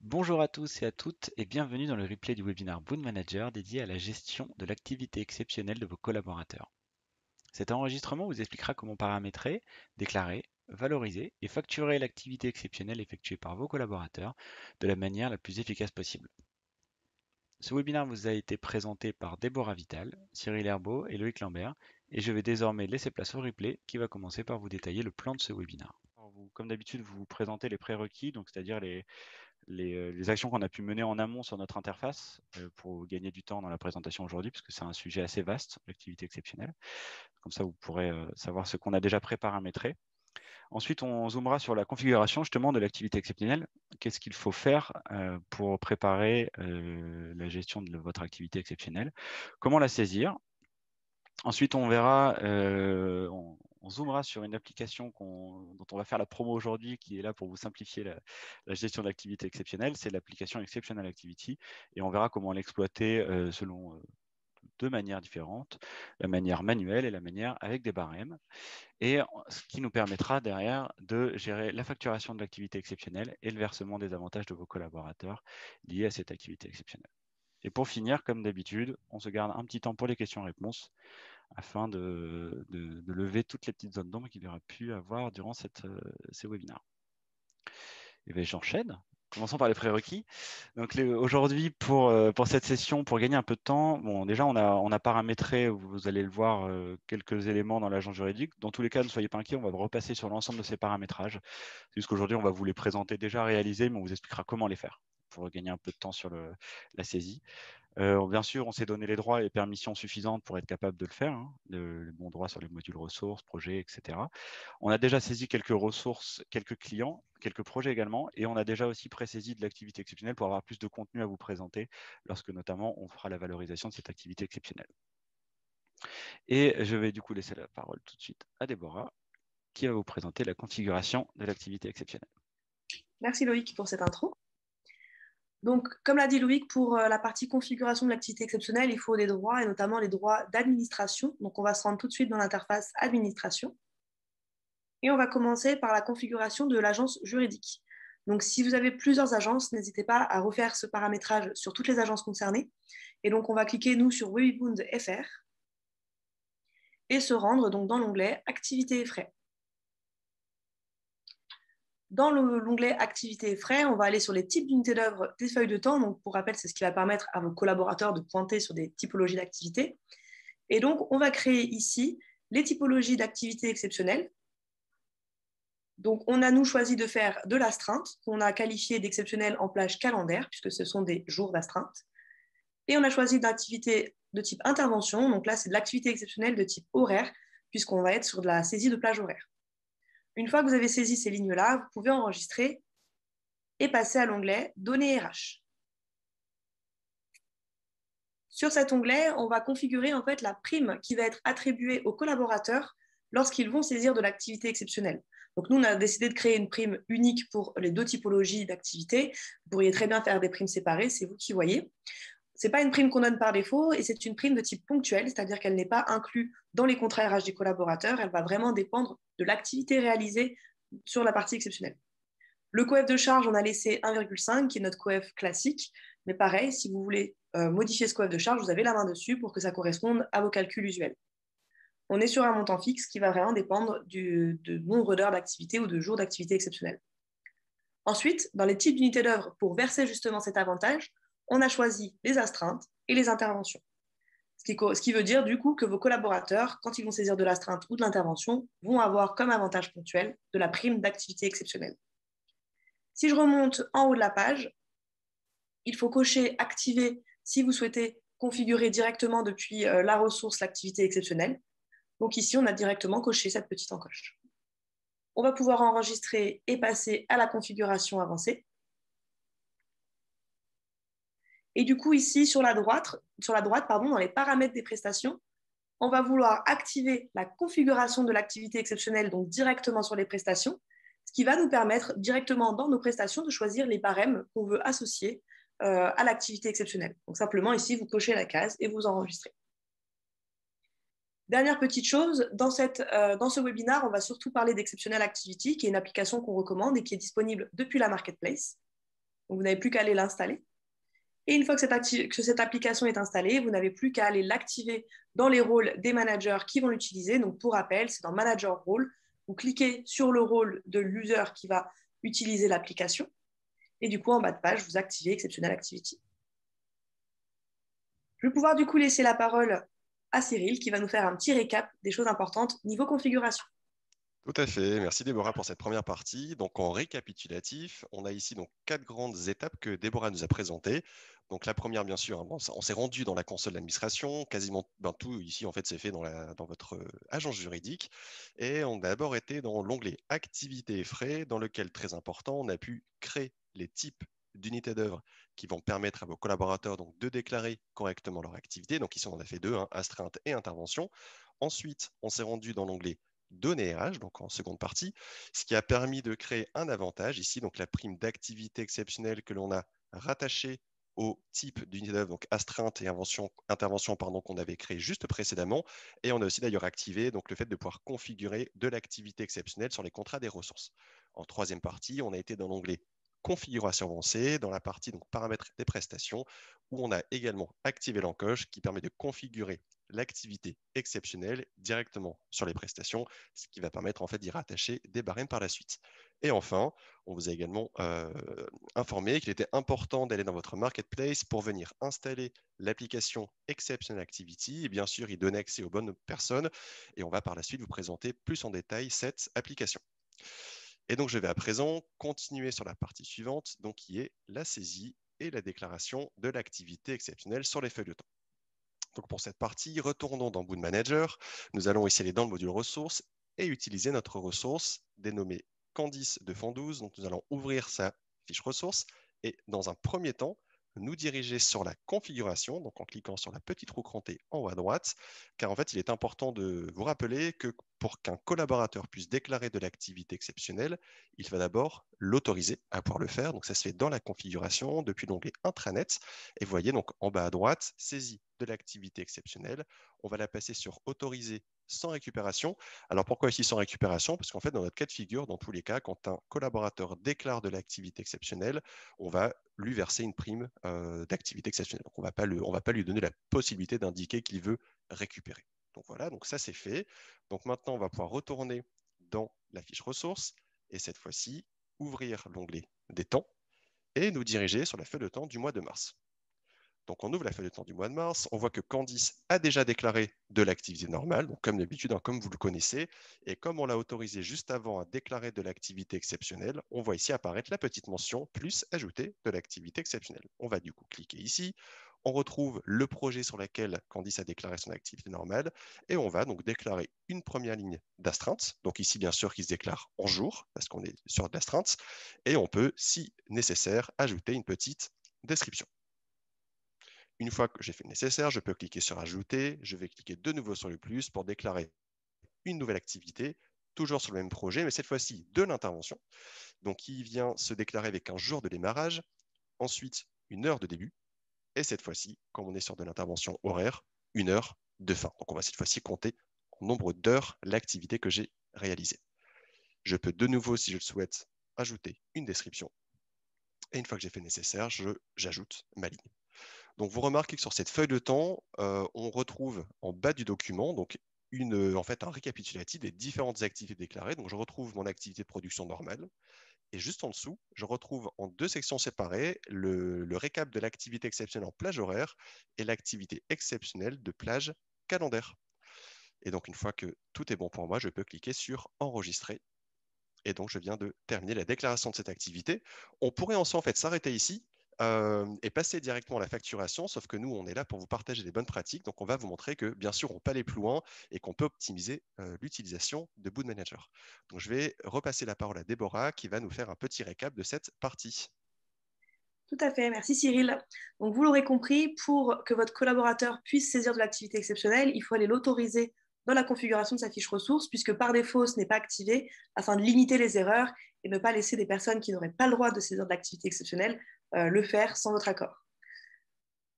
Bonjour à tous et à toutes et bienvenue dans le replay du webinaire Boon Manager dédié à la gestion de l'activité exceptionnelle de vos collaborateurs. Cet enregistrement vous expliquera comment paramétrer, déclarer, valoriser et facturer l'activité exceptionnelle effectuée par vos collaborateurs de la manière la plus efficace possible. Ce webinaire vous a été présenté par Déborah Vital, Cyril Herbeau et Loïc Lambert et je vais désormais laisser place au replay qui va commencer par vous détailler le plan de ce webinaire. Comme d'habitude, vous présentez les prérequis, donc c'est-à-dire les actions qu'on a pu mener en amont sur notre interface pour gagner du temps dans la présentation aujourd'hui, parce que c'est un sujet assez vaste, l'activité exceptionnelle. Comme ça, vous pourrez savoir ce qu'on a déjà pré-paramétré. Ensuite, on zoomera sur la configuration justement de l'activité exceptionnelle. Qu'est-ce qu'il faut faire pour préparer la gestion de votre activité exceptionnelle? Comment la saisir? Ensuite, on verra, on zoomera sur une application dont on va faire la promo aujourd'hui, qui est là pour vous simplifier la gestion d'activité exceptionnelle. C'est l'application Exceptional Activity, et on verra comment l'exploiter selon deux manières différentes, la manière manuelle et la manière avec des barèmes, et ce qui nous permettra derrière de gérer la facturation de l'activité exceptionnelle et le versement des avantages de vos collaborateurs liés à cette activité exceptionnelle. Et pour finir, comme d'habitude, on se garde un petit temps pour les questions-réponses afin de lever toutes les petites zones d'ombre qu'il y aura pu avoir durant ces webinaires. Et bien, j'enchaîne. Commençons par les prérequis. Donc aujourd'hui, pour cette session, pour gagner un peu de temps, bon, déjà, on a paramétré, vous allez le voir, quelques éléments dans l'agent juridique. Dans tous les cas, ne soyez pas inquiets, on va repasser sur l'ensemble de ces paramétrages. C'est juste qu'aujourd'hui, on va vous les présenter déjà réalisés, mais on vous expliquera comment les faire pour gagner un peu de temps sur la saisie. Bien sûr, on s'est donné les droits et les permissions suffisantes pour être capable de le faire, hein, le bon droit sur les modules ressources, projets, etc. On a déjà saisi quelques ressources, quelques clients, quelques projets également, et on a déjà aussi pré-saisi de l'activité exceptionnelle pour avoir plus de contenu à vous présenter lorsque notamment on fera la valorisation de cette activité exceptionnelle. Et je vais du coup laisser la parole tout de suite à Déborah, qui va vous présenter la configuration de l'activité exceptionnelle. Merci Loïc pour cette intro. Donc, comme l'a dit Loïc, pour la partie configuration de l'activité exceptionnelle, il faut des droits et notamment les droits d'administration. Donc, on va se rendre tout de suite dans l'interface administration et on va commencer par la configuration de l'agence juridique. Donc, si vous avez plusieurs agences, n'hésitez pas à refaire ce paramétrage sur toutes les agences concernées. Et donc, on va cliquer, nous, sur webibound.fr et se rendre donc dans l'onglet Activités et frais. Dans l'onglet Activités et frais, on va aller sur les types d'unités d'œuvre des feuilles de temps. Donc, pour rappel, c'est ce qui va permettre à vos collaborateurs de pointer sur des typologies d'activités. Et donc, on va créer ici les typologies d'activités exceptionnelles. Donc, on a, nous, choisi de faire de l'astreinte, qu'on a qualifié d'exceptionnelle en plage calendaire, puisque ce sont des jours d'astreinte. Et on a choisi d'activité de type intervention. Donc là, c'est de l'activité exceptionnelle de type horaire, puisqu'on va être sur de la saisie de plage horaire. Une fois que vous avez saisi ces lignes-là, vous pouvez enregistrer et passer à l'onglet Données RH. Sur cet onglet, on va configurer en fait la prime qui va être attribuée aux collaborateurs lorsqu'ils vont saisir de l'activité exceptionnelle. Donc nous, on a décidé de créer une prime unique pour les deux typologies d'activités. Vous pourriez très bien faire des primes séparées, c'est vous qui voyez. Ce n'est pas une prime qu'on donne par défaut et c'est une prime de type ponctuel, c'est-à-dire qu'elle n'est pas inclue dans les contrats RH des collaborateurs, elle va vraiment dépendre de l'activité réalisée sur la partie exceptionnelle. Le coef de charge, on a laissé 1,5, qui est notre coef classique. Mais pareil, si vous voulez modifier ce coef de charge, vous avez la main dessus pour que ça corresponde à vos calculs usuels. On est sur un montant fixe qui va vraiment dépendre du nombre d'heures d'activité ou de jours d'activité exceptionnelle. Ensuite, dans les types d'unités d'œuvre, pour verser justement cet avantage, on a choisi les astreintes et les interventions. Ce qui veut dire du coup que vos collaborateurs, quand ils vont saisir de l'astreinte ou de l'intervention, vont avoir comme avantage ponctuel de la prime d'activité exceptionnelle. Si je remonte en haut de la page, il faut cocher activer si vous souhaitez configurer directement depuis la ressource l'activité exceptionnelle. Donc ici, on a directement coché cette petite encoche. On va pouvoir enregistrer et passer à la configuration avancée. Et du coup, ici, sur la droite, dans les paramètres des prestations, on va vouloir activer la configuration de l'activité exceptionnelle, donc directement sur les prestations, ce qui va nous permettre directement dans nos prestations de choisir les barèmes qu'on veut associer à l'activité exceptionnelle. Donc simplement ici, vous cochez la case et vous enregistrez. Dernière petite chose, dans ce webinaire, on va surtout parler d'Exceptional Activity, qui est une application qu'on recommande et qui est disponible depuis la Marketplace. Donc, vous n'avez plus qu'à aller l'installer. Et une fois que cette application est installée, vous n'avez plus qu'à aller l'activer dans les rôles des managers qui vont l'utiliser. Donc, pour rappel, c'est dans Manager Role. Vous cliquez sur le rôle de l'user qui va utiliser l'application. Et du coup, en bas de page, vous activez Exceptional Activity. Je vais pouvoir du coup laisser la parole à Cyril qui va nous faire un petit récap des choses importantes niveau configuration. Tout à fait. Merci Déborah pour cette première partie. Donc en récapitulatif, on a ici donc 4 grandes étapes que Déborah nous a présentées. Donc la première, bien sûr, on s'est rendu dans la console d'administration. Quasiment tout ici, en fait, c'est fait dans votre agence juridique. Et on a d'abord été dans l'onglet Activités et frais, dans lequel, très important, on a pu créer les types d'unités d'œuvre qui vont permettre à vos collaborateurs donc, de déclarer correctement leur activité. Donc ici, on en a fait deux, astreinte et intervention. Ensuite, on s'est rendu dans l'onglet données RH, donc en seconde partie, ce qui a permis de créer un avantage ici, donc la prime d'activité exceptionnelle que l'on a rattachée au type d'unité d'œuvre, donc astreinte et intervention qu'on avait créé juste précédemment. Et on a aussi d'ailleurs activé donc, le fait de pouvoir configurer de l'activité exceptionnelle sur les contrats des ressources. En troisième partie, on a été dans l'onglet configuration avancée, dans la partie donc, paramètres des prestations, où on a également activé l'encoche qui permet de configurer l'activité exceptionnelle directement sur les prestations, ce qui va permettre en fait d'y rattacher des barèmes par la suite. Et enfin, on vous a également informé qu'il était important d'aller dans votre marketplace pour venir installer l'application Exceptional Activity et bien sûr y donner accès aux bonnes personnes. Et on va par la suite vous présenter plus en détail cette application. Et donc je vais à présent continuer sur la partie suivante, donc qui est la saisie et la déclaration de l'activité exceptionnelle sur les feuilles de temps. Donc pour cette partie, retournons dans Boon Manager. Nous allons ici aller dans le module ressources et utiliser notre ressource dénommée Candice de fond 12. Donc nous allons ouvrir sa fiche ressources et dans un premier temps, nous diriger sur la configuration, donc en cliquant sur la petite roue crantée en haut à droite, car en fait, il est important de vous rappeler que pour qu'un collaborateur puisse déclarer de l'activité exceptionnelle, il va d'abord l'autoriser à pouvoir le faire. Donc ça se fait dans la configuration depuis l'onglet Intranet. Et vous voyez donc en bas à droite, saisie de l'activité exceptionnelle. On va la passer sur autoriser sans récupération. Alors pourquoi ici sans récupération? Parce qu'en fait, dans notre cas de figure, dans tous les cas, quand un collaborateur déclare de l'activité exceptionnelle, on va lui verser une prime d'activité exceptionnelle. Donc on ne va pas lui donner la possibilité d'indiquer qu'il veut récupérer. Donc voilà, donc ça c'est fait. Donc maintenant, on va pouvoir retourner dans la fiche ressources et cette fois-ci, ouvrir l'onglet des temps et nous diriger sur la feuille de temps du mois de mars. Donc, on ouvre la feuille de temps du mois de mars. On voit que Candice a déjà déclaré de l'activité normale, donc comme d'habitude, comme vous le connaissez. Et comme on l'a autorisé juste avant à déclarer de l'activité exceptionnelle, on voit ici apparaître la petite mention plus ajouter de l'activité exceptionnelle. On va du coup cliquer ici. On retrouve le projet sur lequel Candice a déclaré son activité normale et on va donc déclarer une première ligne d'astreinte. Donc ici, bien sûr, qui se déclare en jour parce qu'on est sur de l'astreinte. Et on peut, si nécessaire, ajouter une petite description. Une fois que j'ai fait le nécessaire, je peux cliquer sur Ajouter. Je vais cliquer de nouveau sur le plus pour déclarer une nouvelle activité, toujours sur le même projet, mais cette fois-ci de l'intervention. Donc, il vient se déclarer avec un jour de démarrage, ensuite une heure de début, et cette fois-ci, comme on est sur de l'intervention horaire, une heure de fin. Donc, on va cette fois-ci compter en nombre d'heures l'activité que j'ai réalisée. Je peux de nouveau, si je le souhaite, ajouter une description. Et une fois que j'ai fait le nécessaire, j'ajoute ma ligne. Donc, vous remarquez que sur cette feuille de temps, on retrouve en bas du document donc en fait, un récapitulatif des différentes activités déclarées. Donc, je retrouve mon activité de production normale. Et juste en dessous, je retrouve en deux sections séparées le récap de l'activité exceptionnelle en plage horaire et l'activité exceptionnelle de plage calendaire. Et donc, une fois que tout est bon pour moi, je peux cliquer sur Enregistrer. Et donc, je viens de terminer la déclaration de cette activité. On pourrait en fait s'arrêter ici et passer directement à la facturation, sauf que nous, on est là pour vous partager des bonnes pratiques. Donc, on va vous montrer que, bien sûr, on peut aller plus loin et qu'on peut optimiser l'utilisation de Boon Manager. Donc, je vais repasser la parole à Déborah qui va nous faire un petit récap de cette partie. Tout à fait, merci Cyril. Donc vous l'aurez compris, pour que votre collaborateur puisse saisir de l'activité exceptionnelle, il faut aller l'autoriser dans la configuration de sa fiche ressources, puisque par défaut, ce n'est pas activé, afin de limiter les erreurs et ne pas laisser des personnes qui n'auraient pas le droit de saisir de l'activité exceptionnelle le faire sans votre accord.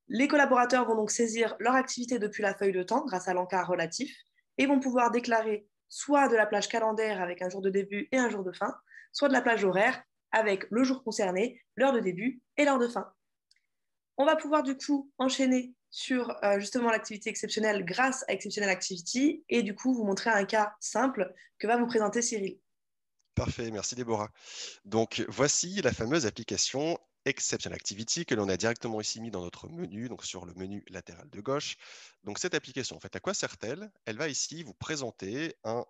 Les collaborateurs vont donc saisir leur activité depuis la feuille de temps grâce à l'encart relatif et vont pouvoir déclarer soit de la plage calendaire avec un jour de début et un jour de fin, soit de la plage horaire avec le jour concerné, l'heure de début et l'heure de fin. On va pouvoir du coup enchaîner sur justement l'activité exceptionnelle grâce à Exceptional Activity et du coup vous montrer un cas simple que va vous présenter Cyril. Parfait, merci Déborah. Donc voici la fameuse application Exceptional Activity que l'on a directement ici mis dans notre menu, donc sur le menu latéral de gauche. Donc cette application, en fait, à quoi sert-elle? Elle va ici vous présenter un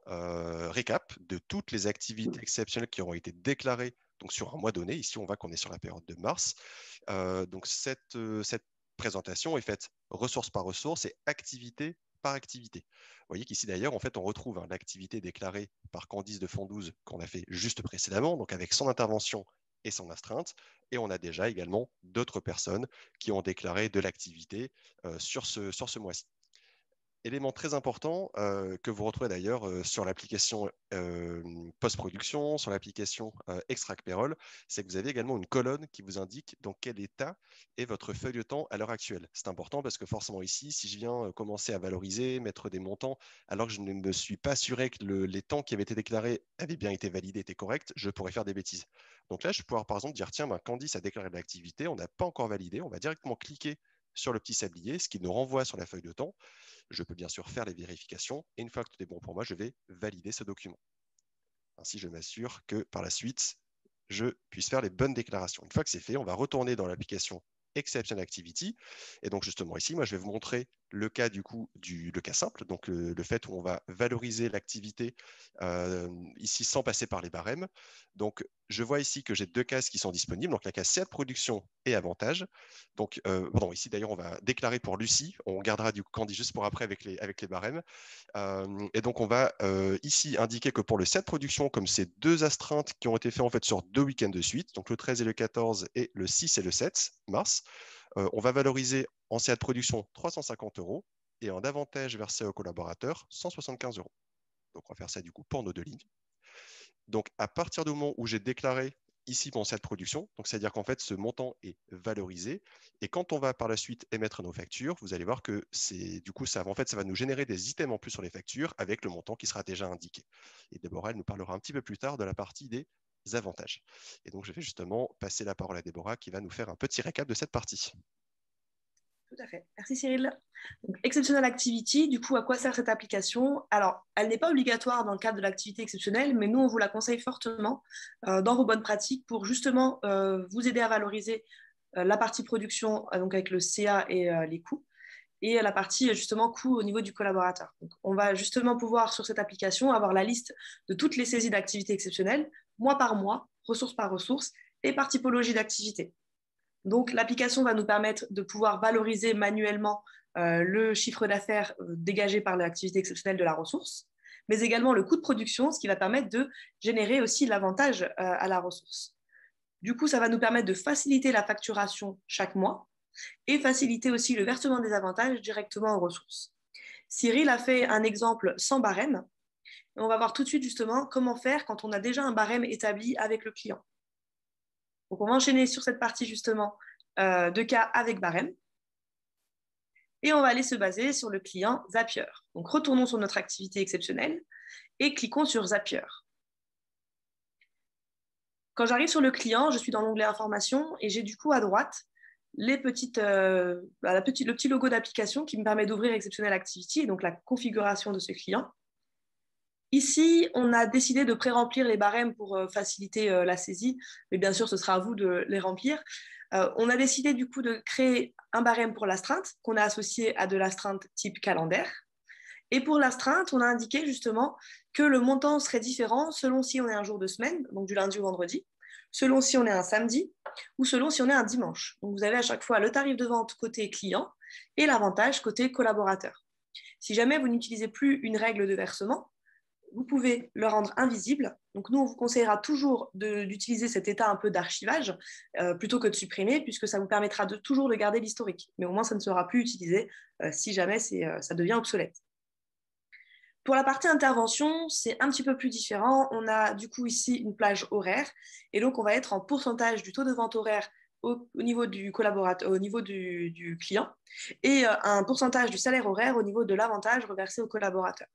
récap de toutes les activités exceptionnelles qui auront été déclarées donc sur un mois donné. Ici, on voit qu'on est sur la période de mars. Donc cette présentation est faite ressource par ressource et activité par activité. Vous voyez qu'ici d'ailleurs, en fait, on retrouve l'activité déclarée par Candice de Fondouze qu'on a fait juste précédemment, donc avec son intervention et son astreinte. Et on a déjà également d'autres personnes qui ont déclaré de l'activité sur ce mois-ci. Élément très important que vous retrouvez d'ailleurs sur l'application post-production, sur l'application Extract Payroll, c'est que vous avez également une colonne qui vous indique dans quel état est votre feuille de temps à l'heure actuelle. C'est important parce que forcément ici, si je viens commencer à valoriser, mettre des montants, alors que je ne me suis pas assuré que les temps qui avaient été déclarés avaient bien été validés, étaient corrects, je pourrais faire des bêtises. Donc là, je vais pouvoir par exemple dire, tiens, Candice a déclaré de l'activité, on n'a pas encore validé, on va directement cliquer sur le petit sablier, ce qui nous renvoie sur la feuille de temps. Je peux bien sûr faire les vérifications et une fois que tout est bon pour moi, je vais valider ce document. Ainsi, je m'assure que par la suite, je puisse faire les bonnes déclarations. Une fois que c'est fait, on va retourner dans l'application Exception Activity. Et donc justement ici, moi je vais vous montrer le cas le cas simple, donc le fait où on va valoriser l'activité ici sans passer par les barèmes. Donc je vois ici que j'ai deux cases qui sont disponibles, donc la case CA de production et avantage. Donc pardon, ici d'ailleurs on va déclarer pour Lucie, on gardera du Candy juste pour après avec les barèmes. Et donc on va ici indiquer que pour le CA de production, comme c'est deux astreintes qui ont été faites en fait sur 2 week-ends de suite, donc le 13 et le 14 et le 6 et le 7 mars, on va valoriser en CA de production 350 € et en avantage versé aux collaborateurs 175 €. Donc on va faire ça du coup pour nos deux lignes. Donc à partir du moment où j'ai déclaré ici mon CA de production, donc c'est-à-dire qu'en fait ce montant est valorisé et quand on va par la suite émettre nos factures, vous allez voir que du coup ça va nous générer des items en plus sur les factures avec le montant qui sera déjà indiqué. Et Déborah elle nous parlera un petit peu plus tard de la partie des avantages. Et donc je vais justement passer la parole à Déborah qui va nous faire un petit récap de cette partie. Tout à fait. Merci Cyril. Donc, Exceptional Activity, du coup, à quoi sert cette application? Alors, elle n'est pas obligatoire dans le cadre de l'activité exceptionnelle, mais nous, on vous la conseille fortement dans vos bonnes pratiques pour justement vous aider à valoriser la partie production, donc avec le CA et les coûts, et la partie justement coûts au niveau du collaborateur. Donc, on va justement pouvoir, sur cette application, avoir la liste de toutes les saisies d'activité exceptionnelle, mois par mois, ressource par ressource, et par typologie d'activité. Donc, l'application va nous permettre de pouvoir valoriser manuellement le chiffre d'affaires dégagé par l'activité exceptionnelle de la ressource, mais également le coût de production, ce qui va permettre de générer aussi l'avantage à la ressource. Du coup, ça va nous permettre de faciliter la facturation chaque mois et faciliter aussi le versement des avantages directement aux ressources. Cyril a fait un exemple sans barème. Et on va voir tout de suite justement comment faire quand on a déjà un barème établi avec le client. Donc, on va enchaîner sur cette partie justement de cas avec barème. Et on va aller se baser sur le client Zapier. Donc, retournons sur notre activité exceptionnelle et cliquons sur Zapier. Quand j'arrive sur le client, je suis dans l'onglet Informations et j'ai du coup à droite le petit logo d'application qui me permet d'ouvrir Exceptional Activity et donc la configuration de ce client. Ici, on a décidé de pré-remplir les barèmes pour faciliter la saisie, mais bien sûr, ce sera à vous de les remplir. On a décidé du coup de créer un barème pour l'astreinte qu'on a associé à de l'astreinte type calendaire. Et pour l'astreinte, on a indiqué justement que le montant serait différent selon si on est un jour de semaine, donc du lundi au vendredi, selon si on est un samedi ou selon si on est un dimanche. Donc vous avez à chaque fois le tarif de vente côté client et l'avantage côté collaborateur. Si jamais vous n'utilisez plus une règle de versement, vous pouvez le rendre invisible. Donc nous, on vous conseillera toujours d'utiliser cet état un peu d'archivage plutôt que de supprimer, puisque ça vous permettra toujours de garder l'historique. Mais au moins, ça ne sera plus utilisé si jamais ça devient obsolète. Pour la partie intervention, c'est un petit peu plus différent. On a du coup ici une plage horaire, et donc on va être en pourcentage du taux de vente horaire au niveau du collaborateur, au niveau du client, et un pourcentage du salaire horaire au niveau de l'avantage reversé au collaborateur.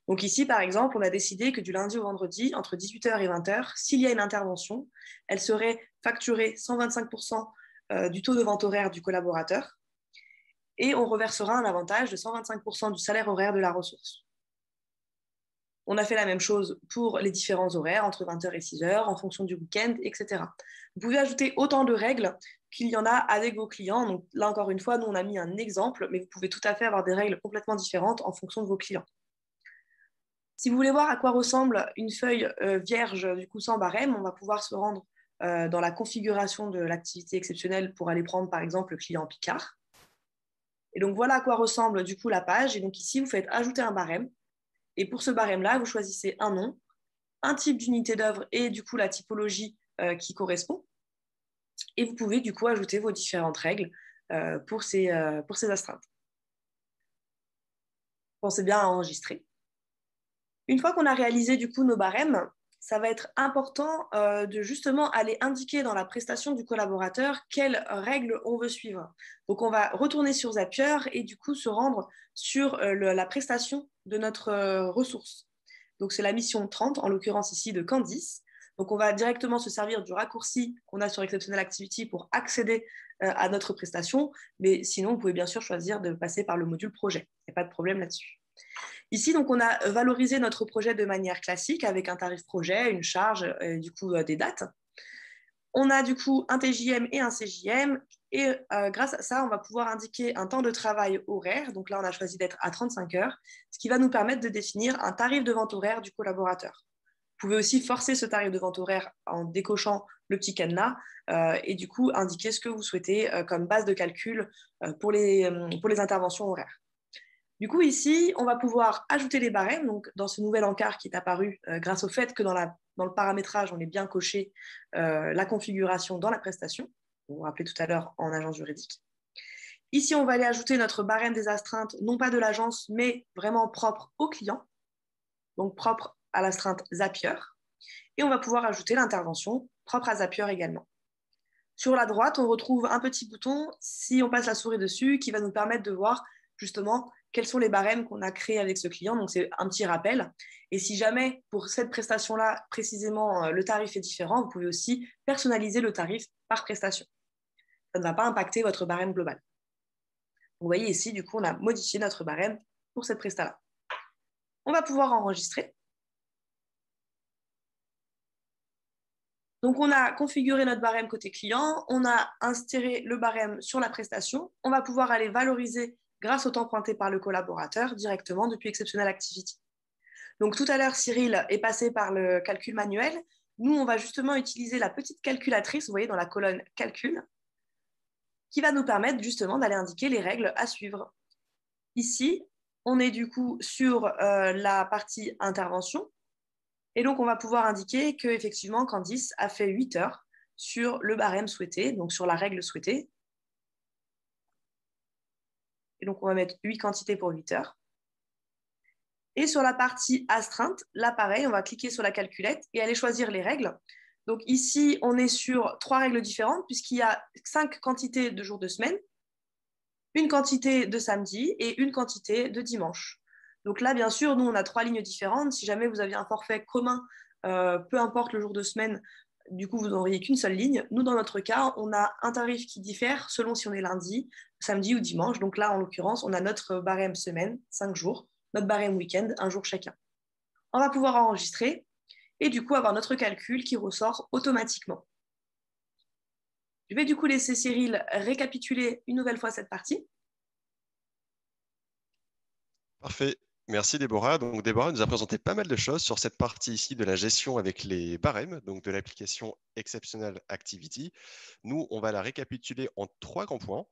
Donc ici, par exemple, on a décidé que du lundi au vendredi, entre 18h et 20h, s'il y a une intervention, elle serait facturée 125% du taux de vente horaire du collaborateur et on reversera un avantage de 125% du salaire horaire de la ressource. On a fait la même chose pour les différents horaires, entre 20h et 6h, en fonction du week-end, etc. Vous pouvez ajouter autant de règles qu'il y en a avec vos clients. Donc là, encore une fois, nous, on a mis un exemple, mais vous pouvez tout à fait avoir des règles complètement différentes en fonction de vos clients. Si vous voulez voir à quoi ressemble une feuille vierge, du coup sans barème, on va pouvoir se rendre dans la configuration de l'activité exceptionnelle pour aller prendre, par exemple, le client Picard. Et donc, voilà à quoi ressemble, du coup, la page. Et donc, ici, vous faites ajouter un barème. Et pour ce barème-là, vous choisissez un nom, un type d'unité d'œuvre et du coup la typologie qui correspond. Et vous pouvez du coup ajouter vos différentes règles pour ces astreintes. Pensez bien à enregistrer. Une fois qu'on a réalisé du coup nos barèmes, ça va être important de justement aller indiquer dans la prestation du collaborateur quelles règles on veut suivre. Donc on va retourner sur Zapier et du coup se rendre sur la prestation de notre ressource. Donc c'est la mission 30, en l'occurrence ici de Candice. Donc on va directement se servir du raccourci qu'on a sur Exceptional Activity pour accéder à notre prestation, mais sinon vous pouvez bien sûr choisir de passer par le module projet. Il n'y a pas de problème là-dessus. Ici, donc, on a valorisé notre projet de manière classique avec un tarif projet, une charge et du coup des dates. On a du coup un TJM et un CJM et grâce à ça, on va pouvoir indiquer un temps de travail horaire. Donc là, on a choisi d'être à 35 heures, ce qui va nous permettre de définir un tarif de vente horaire du collaborateur. Vous pouvez aussi forcer ce tarif de vente horaire en décochant le petit cadenas et du coup indiquer ce que vous souhaitez comme base de calcul pour les interventions horaires. Du coup, ici, on va pouvoir ajouter les barèmes donc, dans ce nouvel encart qui est apparu grâce au fait que dans le paramétrage, on ait bien coché la configuration dans la prestation. Vous vous rappelez tout à l'heure en agence juridique. Ici, on va aller ajouter notre barème des astreintes, non pas de l'agence, mais vraiment propre au client, donc propre à l'astreinte Zapier. Et on va pouvoir ajouter l'intervention propre à Zapier également. Sur la droite, on retrouve un petit bouton, si on passe la souris dessus, qui va nous permettre de voir justement quels sont les barèmes qu'on a créés avec ce client. Donc, c'est un petit rappel. Et si jamais, pour cette prestation-là, précisément, le tarif est différent, vous pouvez aussi personnaliser le tarif par prestation. Ça ne va pas impacter votre barème global. Vous voyez ici, du coup, on a modifié notre barème pour cette presta-là. On va pouvoir enregistrer. Donc, on a configuré notre barème côté client, on a inséré le barème sur la prestation. On va pouvoir aller valoriser grâce au temps pointé par le collaborateur directement depuis Exceptional Activity. Donc tout à l'heure, Cyril est passé par le calcul manuel. Nous, on va justement utiliser la petite calculatrice, vous voyez, dans la colonne calcul, qui va nous permettre justement d'aller indiquer les règles à suivre. Ici, on est du coup sur la partie intervention. Et donc, on va pouvoir indiquer qu'effectivement, Candice a fait 8 heures sur le barème souhaité, donc sur la règle souhaitée. Et donc, on va mettre 8 quantités pour 8 heures. Et sur la partie astreinte, là, pareil, on va cliquer sur la calculette et aller choisir les règles. Donc ici, on est sur 3 règles différentes puisqu'il y a 5 quantités de jours de semaine, une quantité de samedi et une quantité de dimanche. Donc là, bien sûr, nous, on a 3 lignes différentes. Si jamais vous aviez un forfait commun, peu importe le jour de semaine, du coup, vous n'auriez qu'une seule ligne. Nous, dans notre cas, on a un tarif qui diffère selon si on est lundi, samedi ou dimanche. Donc là, en l'occurrence, on a notre barème semaine, 5 jours, notre barème week-end, un jour chacun. On va pouvoir enregistrer et du coup avoir notre calcul qui ressort automatiquement. Je vais du coup laisser Cyril récapituler une nouvelle fois cette partie. Parfait. Merci Déborah. Donc Déborah nous a présenté pas mal de choses sur cette partie ici de la gestion avec les barèmes, donc de l'application Exceptional Activity. Nous, on va la récapituler en 3 grands points.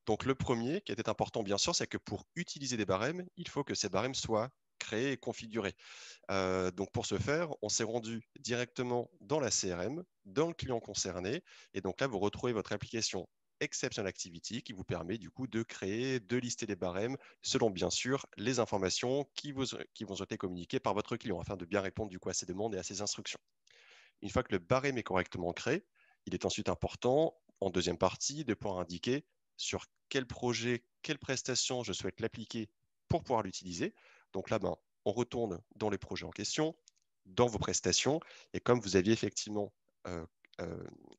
Donc le premier, qui était important bien sûr, c'est que pour utiliser des barèmes, il faut que ces barèmes soient créés et configurés. Donc pour ce faire, on s'est rendu directement dans la CRM, dans le client concerné, et donc là, vous retrouvez votre application Exceptional Activity qui vous permet du coup de créer, de lister les barèmes selon bien sûr les informations qui vont être communiquées par votre client afin de bien répondre du coup à ses demandes et à ses instructions. Une fois que le barème est correctement créé, il est ensuite important, en deuxième partie, de pouvoir indiquer sur quel projet, quelle prestation je souhaite l'appliquer pour pouvoir l'utiliser. Donc là, on retourne dans les projets en question, dans vos prestations, et comme vous aviez effectivement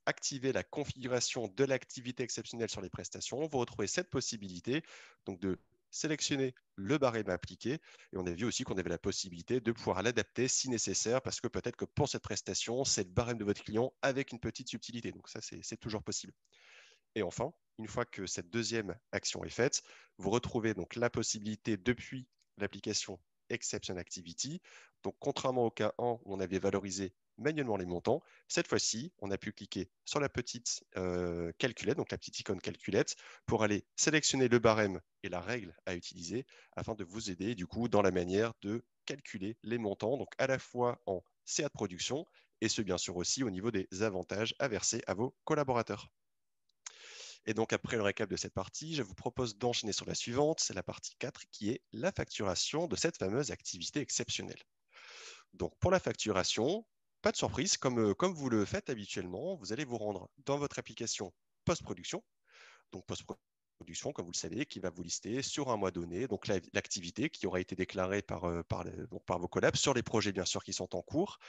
activé la configuration de l'activité exceptionnelle sur les prestations, vous retrouvez cette possibilité donc de sélectionner le barème appliqué, et on a vu aussi qu'on avait la possibilité de pouvoir l'adapter si nécessaire, parce que peut-être que pour cette prestation, c'est le barème de votre client avec une petite subtilité, donc ça c'est toujours possible. Et enfin, une fois que cette deuxième action est faite, vous retrouvez donc la possibilité depuis l'application Exception Activity. Donc, contrairement au cas 1 où on avait valorisé manuellement les montants, cette fois-ci, on a pu cliquer sur la petite calculette, donc la petite icône calculette, pour aller sélectionner le barème et la règle à utiliser afin de vous aider du coup dans la manière de calculer les montants, donc à la fois en CA de production et ce bien sûr aussi au niveau des avantages à verser à vos collaborateurs. Et donc, après le récap de cette partie, je vous propose d'enchaîner sur la suivante, c'est la partie 4, qui est la facturation de cette fameuse activité exceptionnelle. Donc, pour la facturation, pas de surprise, comme vous le faites habituellement, vous allez vous rendre dans votre application post-production. Donc, post-production, comme vous le savez, qui va vous lister sur un mois donné, donc l'activité qui aura été déclarée par vos collabs sur les projets, bien sûr, qui sont en cours.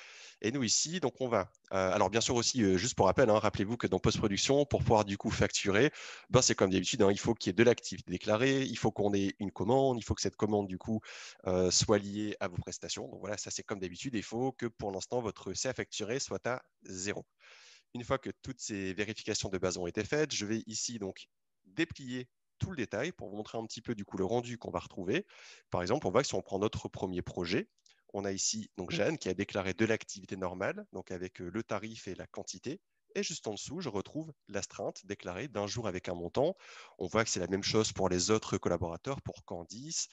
Et nous ici, donc on va. Alors bien sûr aussi, juste pour rappel, rappelez-vous que dans post-production, pour pouvoir du coup facturer, c'est comme d'habitude, il faut qu'il y ait de l'activité déclarée, il faut qu'on ait une commande, il faut que cette commande du coup soit liée à vos prestations. Donc voilà, ça c'est comme d'habitude, il faut que pour l'instant votre CA facturé soit à 0. Une fois que toutes ces vérifications de base ont été faites, je vais ici donc déplier tout le détail pour vous montrer un petit peu du coup le rendu qu'on va retrouver. Par exemple, on voit que si on prend notre premier projet, on a ici donc Jeanne qui a déclaré de l'activité normale, donc avec le tarif et la quantité. Et juste en dessous, je retrouve l'astreinte déclarée d'un jour avec un montant. On voit que c'est la même chose pour les autres collaborateurs, pour Candice,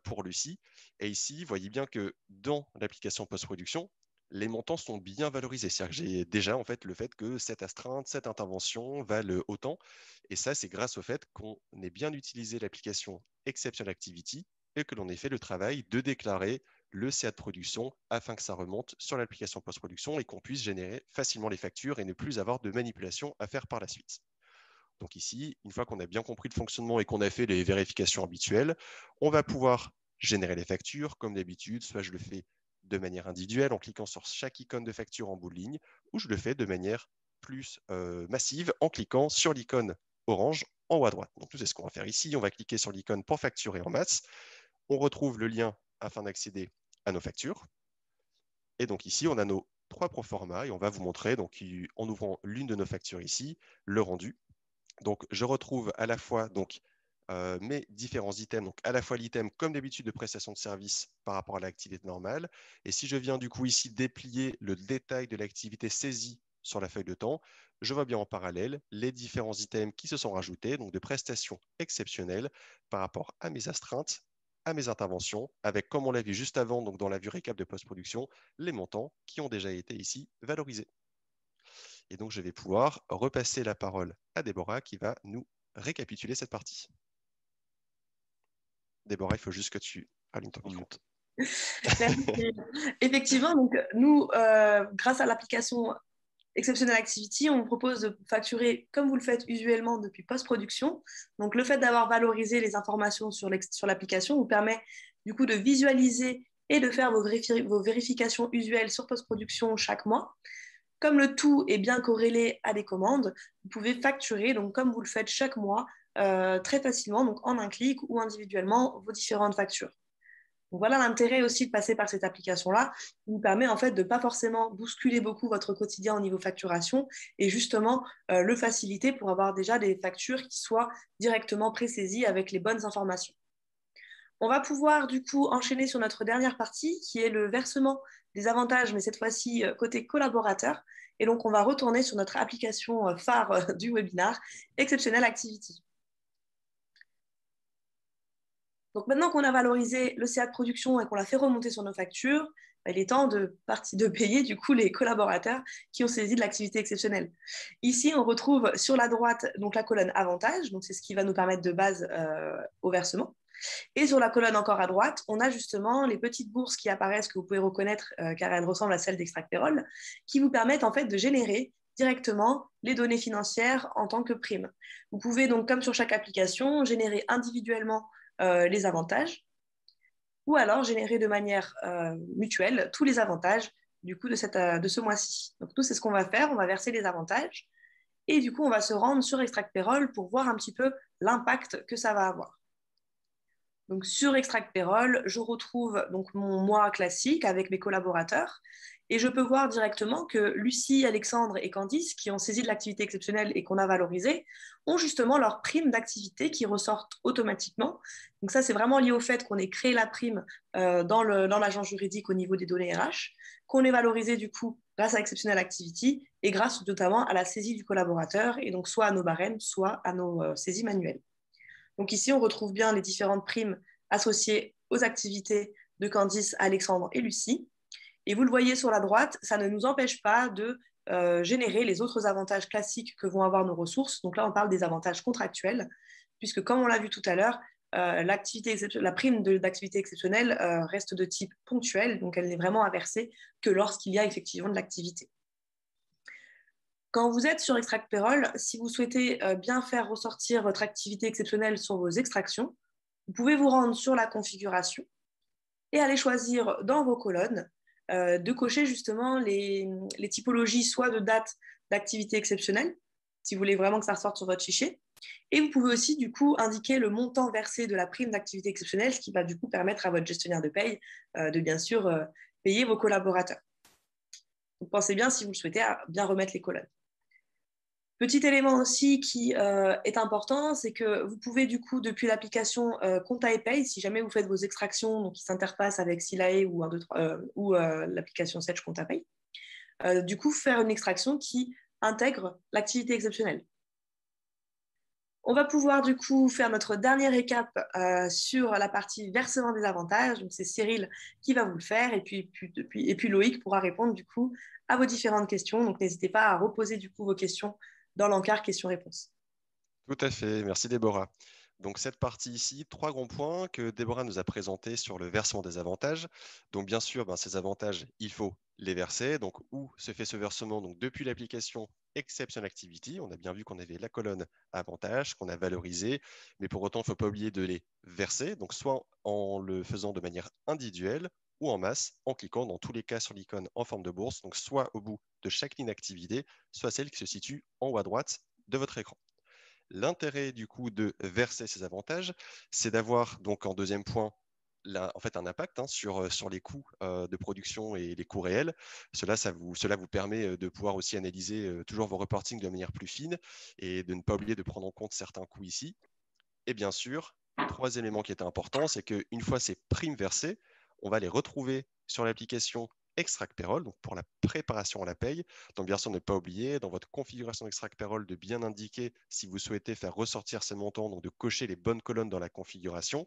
pour Lucie. Et ici, vous voyez bien que dans l'application post-production, les montants sont bien valorisés. C'est-à-dire que j'ai déjà en fait le fait que cette astreinte, cette intervention valent autant. Et ça, c'est grâce au fait qu'on ait bien utilisé l'application Exception Activity et que l'on ait fait le travail de déclarer le CA de production afin que ça remonte sur l'application post-production et qu'on puisse générer facilement les factures et ne plus avoir de manipulation à faire par la suite. Donc ici, une fois qu'on a bien compris le fonctionnement et qu'on a fait les vérifications habituelles, on va pouvoir générer les factures comme d'habitude. Soit je le fais de manière individuelle en cliquant sur chaque icône de facture en bout de ligne, ou je le fais de manière plus massive en cliquant sur l'icône orange en haut à droite. Donc c'est ce qu'on va faire ici. On va cliquer sur l'icône pour facturer en masse. On retrouve le lien afin d'accéder à nos factures. Et donc ici, on a nos 3 proformas et on va vous montrer, donc, en ouvrant l'une de nos factures ici, le rendu. Donc, je retrouve à la fois mes différents items, donc à la fois l'item comme d'habitude de prestation de service par rapport à l'activité normale. Et si je viens du coup ici déplier le détail de l'activité saisie sur la feuille de temps, je vois bien en parallèle les différents items qui se sont rajoutés, donc de prestations exceptionnelles par rapport à mes astreintes, à mes interventions, avec, comme on l'a vu juste avant, donc dans la vue récap de post-production, les montants qui ont déjà été ici valorisés. Et donc, je vais pouvoir repasser la parole à Déborah qui va nous récapituler cette partie. Déborah, il faut juste que tu allumes ton micro. Effectivement, donc nous, grâce à l'application Exceptional Activity, on propose de facturer comme vous le faites usuellement depuis post-production. Donc, le fait d'avoir valorisé les informations sur l'application vous permet du coup de visualiser et de faire vos vérifications usuelles sur post-production chaque mois. Comme le tout est bien corrélé à des commandes, vous pouvez facturer, donc comme vous le faites chaque mois, très facilement, donc en un clic ou individuellement, vos différentes factures. Donc voilà l'intérêt aussi de passer par cette application-là, qui vous permet en fait de ne pas forcément bousculer beaucoup votre quotidien au niveau facturation et justement le faciliter pour avoir déjà des factures qui soient directement pré-saisies avec les bonnes informations. On va pouvoir du coup enchaîner sur notre dernière partie qui est le versement des avantages, mais cette fois-ci côté collaborateur. Et donc, on va retourner sur notre application phare du webinaire, Exceptional Activity. Donc, maintenant qu'on a valorisé le CA de production et qu'on l'a fait remonter sur nos factures, il est temps de payer du coup les collaborateurs qui ont saisi de l'activité exceptionnelle. Ici, on retrouve sur la droite donc, la colonne avantages, donc c'est ce qui va nous permettre de base au versement. Et sur la colonne encore à droite, on a justement les petites bourses qui apparaissent, que vous pouvez reconnaître car elles ressemblent à celles d'Extractérol, qui vous permettent en fait de générer directement les données financières en tant que prime. Vous pouvez donc, comme sur chaque application, générer individuellement les avantages. ou alors générer de manière mutuelle tous les avantages du coup de ce mois-ci. Donc nous, c'est ce qu'on va faire, on va verser les avantages et du coup, on va se rendre sur Extract Payroll pour voir un petit peu l'impact que ça va avoir. Donc sur Extract Payroll, je retrouve donc mon mois classique avec mes collaborateurs et je peux voir directement que Lucie, Alexandre et Candice, qui ont saisi de l'activité exceptionnelle et qu'on a valorisé, ont justement leur prime d'activité qui ressortent automatiquement. Donc ça, c'est vraiment lié au fait qu'on ait créé la prime dans l'agent juridique au niveau des données RH, qu'on ait valorisé du coup grâce à Exceptional Activity et grâce notamment à la saisie du collaborateur et donc soit à nos barèmes, soit à nos saisies manuelles. Donc ici, on retrouve bien les différentes primes associées aux activités de Candice, Alexandre et Lucie. Et vous le voyez sur la droite, ça ne nous empêche pas de générer les autres avantages classiques que vont avoir nos ressources. Donc là, on parle des avantages contractuels, puisque comme on l'a vu tout à l'heure, la prime d'activité exceptionnelle reste de type ponctuel, donc elle n'est vraiment à verser que lorsqu'il y a effectivement de l'activité. Quand vous êtes sur Extract Payroll, si vous souhaitez bien faire ressortir votre activité exceptionnelle sur vos extractions, vous pouvez vous rendre sur la configuration et aller choisir dans vos colonnes de cocher justement les typologies soit de date d'activité exceptionnelle, si vous voulez vraiment que ça ressorte sur votre fichier. Et vous pouvez aussi du coup indiquer le montant versé de la prime d'activité exceptionnelle, ce qui va du coup permettre à votre gestionnaire de paye de bien sûr payer vos collaborateurs. Donc pensez bien, si vous le souhaitez, à bien remettre les colonnes. Petit élément aussi qui est important, c'est que vous pouvez du coup, depuis l'application Compta et Paye, si jamais vous faites vos extractions, donc qui s'interpassent avec Silae ou l'application Sage Compta Paye, du coup faire une extraction qui intègre l'activité exceptionnelle. On va pouvoir du coup faire notre dernier récap sur la partie versement des avantages. Donc c'est Cyril qui va vous le faire et puis Loïc pourra répondre du coup à vos différentes questions. Donc n'hésitez pas à reposer du coup vos questions dans l'encart questions-réponses. Tout à fait, merci Déborah. Donc cette partie ici, 3 grands points que Déborah nous a présentés sur le versement des avantages. Donc bien sûr, ces avantages, il faut les verser. Donc où se fait ce versement? Donc depuis l'application Exception Activity, on a bien vu qu'on avait la colonne avantages qu'on a valorisé, mais pour autant, il ne faut pas oublier de les verser. Donc soit en le faisant de manière individuelle ou en masse, en cliquant dans tous les cas sur l'icône en forme de bourse, donc soit au bout de chaque ligne d'activité, soit celle qui se situe en haut à droite de votre écran. L'intérêt du coup de verser ces avantages, c'est d'avoir donc en deuxième point en fait un impact sur les coûts de production et les coûts réels. Cela vous permet de pouvoir aussi analyser toujours vos reportings de manière plus fine et de ne pas oublier de prendre en compte certains coûts ici. Et bien sûr, 3 éléments qui étaient importants, c'est qu'une fois ces primes versées, on va les retrouver sur l'application Extract Payroll, donc pour la préparation à la paye. Donc bien sûr, ne pas oublier dans votre configuration Extract Payroll de bien indiquer si vous souhaitez faire ressortir ces montants, donc de cocher les bonnes colonnes dans la configuration.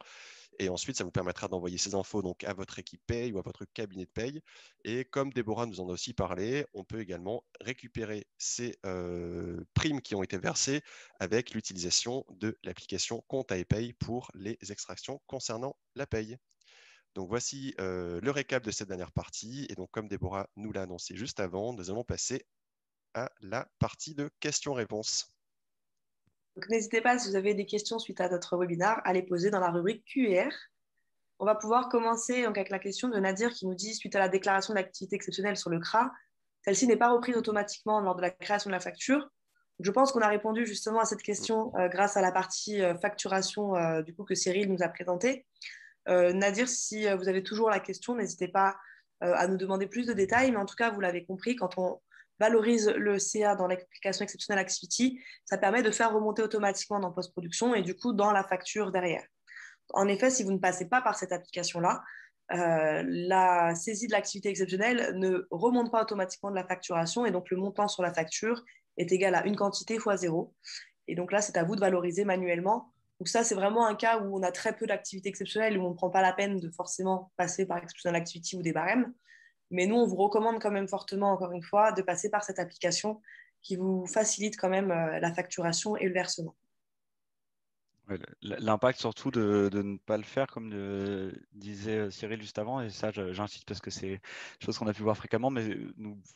Et ensuite, ça vous permettra d'envoyer ces infos donc à votre équipe paye ou à votre cabinet de paye. Et comme Déborah nous en a aussi parlé, on peut également récupérer ces primes qui ont été versées avec l'utilisation de l'application Compta et Paye pour les extractions concernant la paye. Donc voici le récap de cette dernière partie. Et donc comme Déborah nous l'a annoncé juste avant, nous allons passer à la partie de questions-réponses. Donc n'hésitez pas, si vous avez des questions suite à notre webinaire, à les poser dans la rubrique Q&R. On va pouvoir commencer donc, avec la question de Nadir qui nous dit, suite à la déclaration d'activité exceptionnelle sur le CRA, celle-ci n'est pas reprise automatiquement lors de la création de la facture. Je pense qu'on a répondu justement à cette question grâce à la partie facturation du coup, que Cyril nous a présentée. Nadir, si vous avez toujours la question, n'hésitez pas à nous demander plus de détails, mais en tout cas, vous l'avez compris, quand on valorise le CA dans l'application Exceptional Activity, ça permet de faire remonter automatiquement dans post-production et du coup dans la facture derrière. En effet, si vous ne passez pas par cette application-là, la saisie de l'activité exceptionnelle ne remonte pas automatiquement de la facturation et donc le montant sur la facture est égal à une quantité fois 0. Et donc là, c'est à vous de valoriser manuellement. Donc ça, c'est vraiment un cas où on a très peu d'activités exceptionnelles, où on ne prend pas la peine de forcément passer par Exceptional Activity ou des barèmes. Mais nous, on vous recommande quand même fortement, encore une fois, de passer par cette application qui vous facilite quand même la facturation et le versement. L'impact surtout de ne pas le faire, comme disait Cyril juste avant, et ça j'insiste parce que c'est une chose qu'on a pu voir fréquemment, mais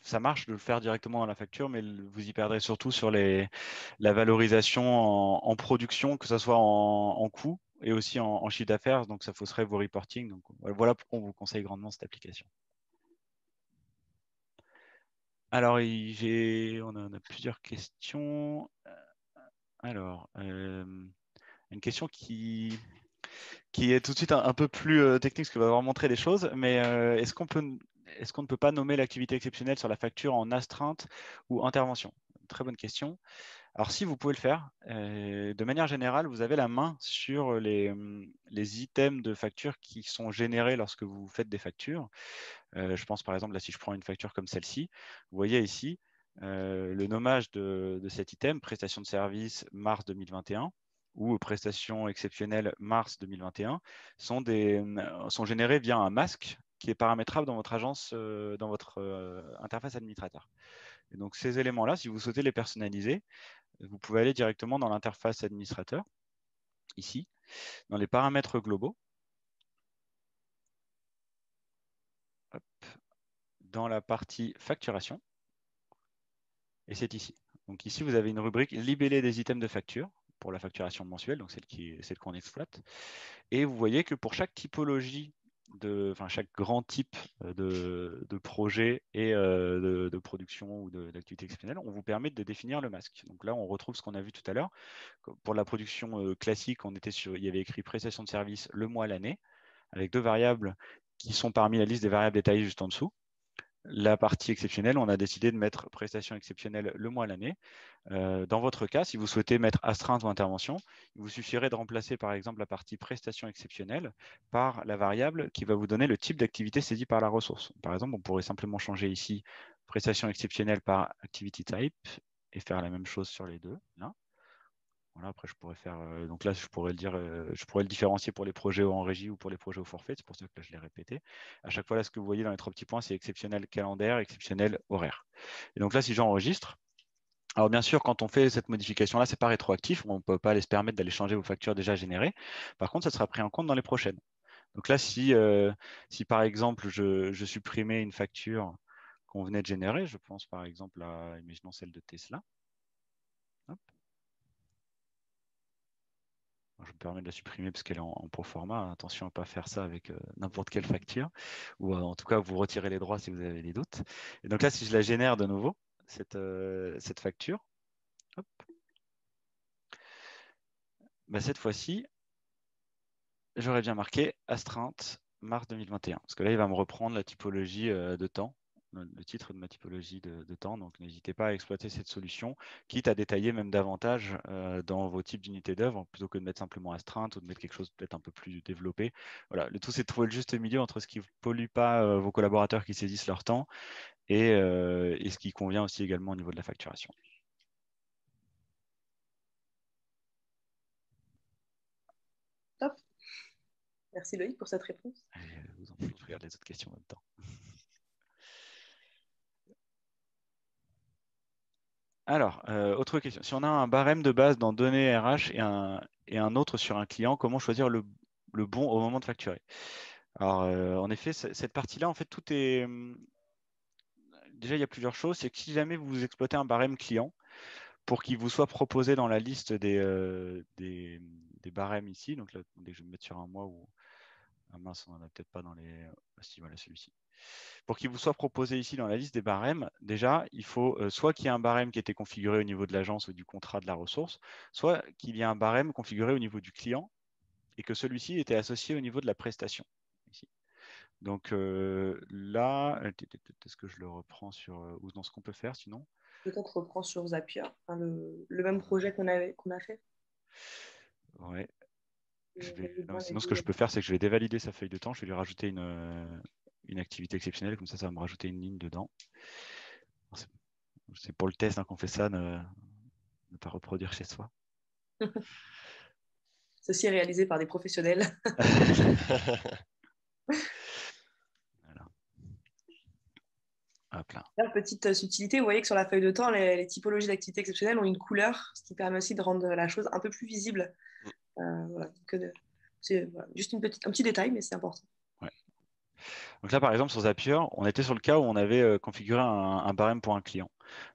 ça marche de le faire directement dans la facture, mais vous y perdrez surtout sur la valorisation en production, que ce soit en coût et aussi en chiffre d'affaires, donc ça fausserait vos reporting. Donc voilà pourquoi on vous conseille grandement cette application. Alors, on a plusieurs questions. Alors, une question qui est tout de suite un peu plus technique, parce qu'on va avoir montré des choses, mais est-ce qu'on ne peut pas nommer l'activité exceptionnelle sur la facture en astreinte ou intervention? Très bonne question. Alors si vous pouvez le faire, de manière générale, vous avez la main sur les items de facture qui sont générés lorsque vous faites des factures. Je pense par exemple, là si je prends une facture comme celle-ci, vous voyez ici le nommage de cet item, prestation de service mars 2021 ou prestation exceptionnelle mars 2021, sont générés via un masque qui est paramétrable dans votre agence, dans votre interface administrateur. Et donc ces éléments-là, si vous souhaitez les personnaliser, vous pouvez aller directement dans l'interface administrateur, ici, dans les paramètres globaux, hop, dans la partie facturation, et c'est ici. Donc ici, vous avez une rubrique libellé des items de facture pour la facturation mensuelle, donc celle qu'on exploite. Et vous voyez que pour chaque typologie, chaque grand type de projet et de production ou d'activité exceptionnelle, on vous permet de définir le masque. Donc là, on retrouve ce qu'on a vu tout à l'heure. Pour la production classique, il y avait écrit prestation de service le mois, l'année, avec deux variables qui sont parmi la liste des variables détaillées juste en dessous. La partie exceptionnelle, on a décidé de mettre prestation exceptionnelle le mois, l'année. Dans votre cas, si vous souhaitez mettre astreinte ou intervention, il vous suffirait de remplacer par exemple la partie prestation exceptionnelle par la variable qui va vous donner le type d'activité saisie par la ressource. Par exemple, on pourrait simplement changer ici prestation exceptionnelle par activity type et faire la même chose sur les deux. Là. Voilà, après, je pourrais faire. Donc là, je pourrais le différencier pour les projets en régie ou pour les projets au forfait. C'est pour ça que là, je l'ai répété. À chaque fois, là, ce que vous voyez dans les trois petits points, c'est exceptionnel calendaire, exceptionnel horaire. Et donc là, si j'enregistre, alors bien sûr, quand on fait cette modification-là, ce n'est pas rétroactif. On ne peut pas aller se permettre d'aller changer vos factures déjà générées. Par contre, ça sera pris en compte dans les prochaines. Donc là, si par exemple, je supprimais une facture qu'on venait de générer, je pense par exemple à, imaginons celle de Tesla. Hop. Je me permets de la supprimer parce qu'elle est en pro format. Attention à ne pas faire ça avec n'importe quelle facture. Ou en tout cas, vous retirez les droits si vous avez des doutes. Et donc là, si je la génère de nouveau, cette facture, hop, bah, cette fois-ci, j'aurais bien marqué astreinte mars 2021. Parce que là, il va me reprendre la typologie de temps, le titre de ma typologie de temps. Donc, n'hésitez pas à exploiter cette solution, quitte à détailler même davantage dans vos types d'unités d'œuvre, plutôt que de mettre simplement astreinte ou de mettre quelque chose peut-être un peu plus développé. Voilà, le tout, c'est de trouver le juste milieu entre ce qui ne pollue pas vos collaborateurs qui saisissent leur temps et ce qui convient aussi également au niveau de la facturation. Top. Merci Loïc pour cette réponse. Vous en prie, je regarde les autres questions en même temps. Alors, autre question. Si on a un barème de base dans données RH et un autre sur un client, comment choisir le bon au moment de facturer? Alors, en effet, cette partie-là, en fait, tout est. Déjà, il y a plusieurs choses. C'est que si jamais vous exploitez un barème client, pour qu'il vous soit proposé dans la liste des barèmes ici, donc là, dès que je vais me mettre sur un mois ou. Ah mince, on n'en a peut-être pas dans les. Ah, si, voilà, celui-ci. Pour qu'il vous soit proposé ici dans la liste des barèmes, déjà, il faut soit qu'il y ait un barème qui était configuré au niveau de l'agence ou du contrat de la ressource, soit qu'il y ait un barème configuré au niveau du client et que celui-ci était associé au niveau de la prestation. Ici. Donc là, est-ce que je le reprends sur ou dans ce qu'on peut faire sinon? Peut-être reprend sur Zapier, enfin, le même projet qu'on a fait. Ouais. Non, Bien sinon, ce que les je peux faire, c'est que je vais dévalider sa feuille de temps. Je vais lui rajouter une activité exceptionnelle. Comme ça va me rajouter une ligne dedans. C'est pour le test qu'on fait ça, ne pas reproduire chez soi. Ceci est réalisé par des professionnels. Voilà. Hop là. Là, petite subtilité, vous voyez que sur la feuille de temps, les typologies d'activités exceptionnelles ont une couleur, ce qui permet aussi de rendre la chose un peu plus visible. Voilà. C'est voilà, juste un petit détail, mais c'est important. Ouais. Donc là, par exemple, sur Zapier, on était sur le cas où on avait configuré un barème pour un client.